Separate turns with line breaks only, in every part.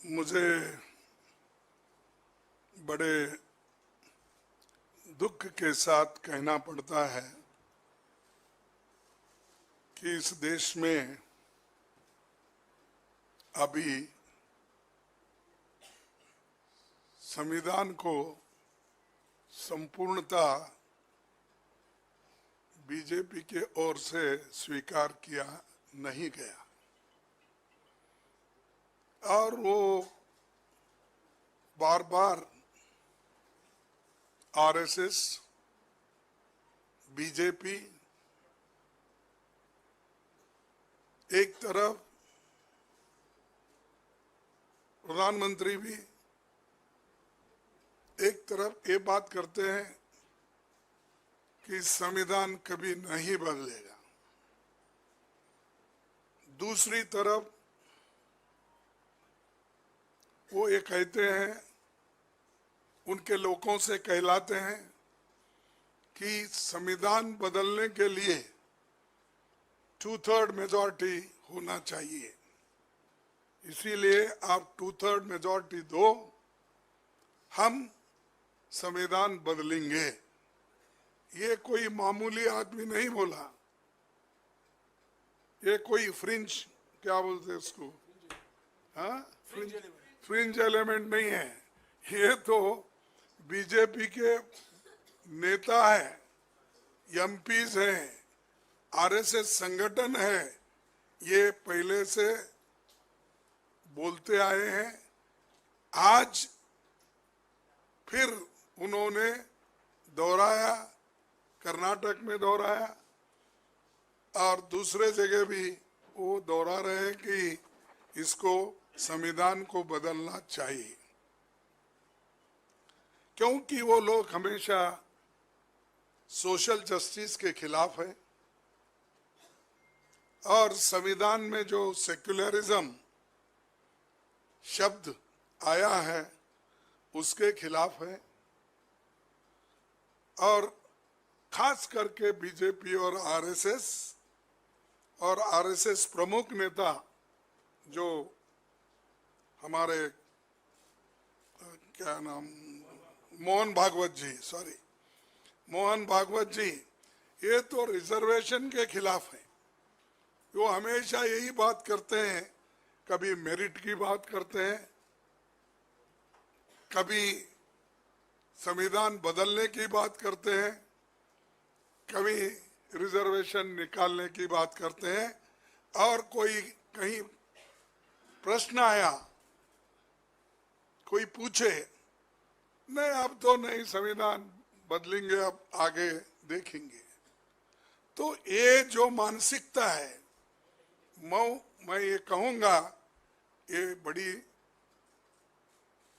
मुझे बड़े दुख के साथ कहना पड़ता है कि इस देश में अभी संविधान को संपूर्णता बीजेपी के ओर से स्वीकार किया नहीं गया और वो बार बार आरएसएस, बीजेपी एक तरफ, प्रधानमंत्री भी एक तरफ ये बात करते हैं कि संविधान कभी नहीं बदलेगा, दूसरी तरफ वो ये कहते हैं, उनके लोगों से कहलाते हैं कि संविधान बदलने के लिए 2/3 मेजॉरिटी होना चाहिए, इसीलिए आप 2/3 मेजॉरिटी दो, हम संविधान बदलेंगे। ये कोई मामूली आदमी नहीं बोला, ये कोई फ्रिंज, क्या बोलते हैं उसको, हाँ, फ्रिंज एलिमेंट नहीं है, ये तो बीजेपी के नेता है, एमपीज हैं, आरएसएस संगठन है, ये पहले से बोलते आए हैं। आज फिर उन्होंने दोहराया, कर्नाटक में दोहराया और दूसरे जगह भी वो दोहरा रहे हैं कि इसको संविधान को बदलना चाहिए, क्योंकि वो लोग हमेशा सोशल जस्टिस के खिलाफ है और संविधान में जो सेक्युलरिज्म शब्द आया है उसके खिलाफ है और खास करके बीजेपी और आरएसएस प्रमुख नेता जो हमारे क्या नाम, मोहन भागवत जी, ये तो रिजर्वेशन के खिलाफ है। वो हमेशा यही बात करते हैं, कभी मेरिट की बात करते हैं, कभी संविधान बदलने की बात करते हैं, कभी रिजर्वेशन निकालने की बात करते हैं और कोई कहीं प्रश्न आया, कोई पूछे, नहीं अब तो नहीं संविधान बदलेंगे, अब आगे देखेंगे। तो ये जो मानसिकता है, मैं ये कहूंगा, ये बड़ी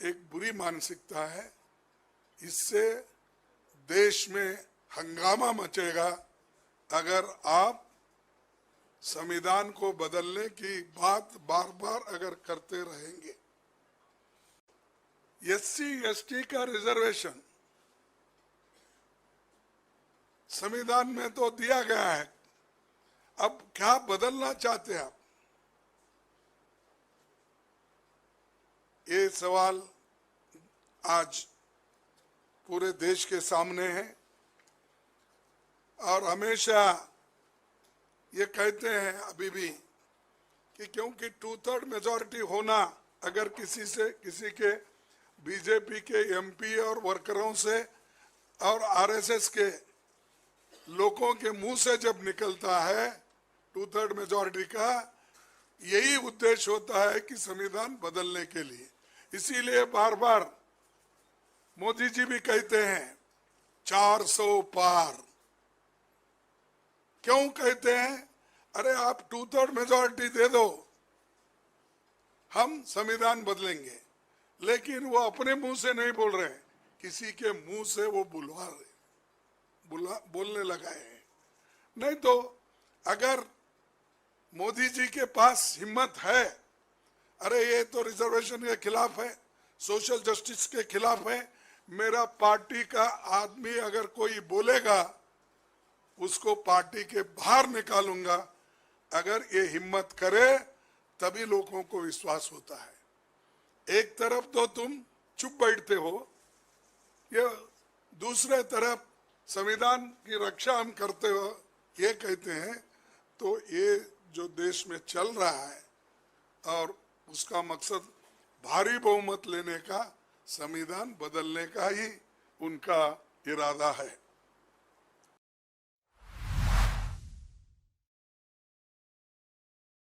एक बुरी मानसिकता है। इससे देश में हंगामा मचेगा अगर आप संविधान को बदलने की बात बार बार अगर करते रहेंगे। एससी एसटी का रिजर्वेशन संविधान में तो दिया गया है, अब क्या बदलना चाहते हैं आप? ये सवाल आज पूरे देश के सामने है और हमेशा ये कहते हैं अभी भी कि क्योंकि 2/3 मेजॉरिटी होना अगर किसी के बीजेपी के एमपी और वर्करों से और आरएसएस के लोगों के मुंह से जब निकलता है 2/3 मेजॉरिटी का, यही उद्देश्य होता है कि संविधान बदलने के लिए। इसीलिए बार बार मोदी जी भी कहते हैं 400 पार। क्यों कहते हैं? अरे आप 2/3 मेजॉरिटी दे दो, हम संविधान बदलेंगे। लेकिन वो अपने मुंह से नहीं बोल रहे, किसी के मुंह से वो बोलने लगाए हैं। नहीं तो अगर मोदी जी के पास हिम्मत है, अरे ये तो रिजर्वेशन के खिलाफ है, सोशल जस्टिस के खिलाफ है, मेरा पार्टी का आदमी अगर कोई बोलेगा उसको पार्टी के बाहर निकालूंगा, अगर ये हिम्मत करे तभी लोगों को विश्वास होता है। एक तरफ तो तुम चुप बैठते हो, ये दूसरे तरफ संविधान की रक्षा हम करते हो ये कहते हैं, तो ये जो देश में चल रहा है और उसका मकसद भारी बहुमत लेने का, संविधान बदलने का ही उनका इरादा है।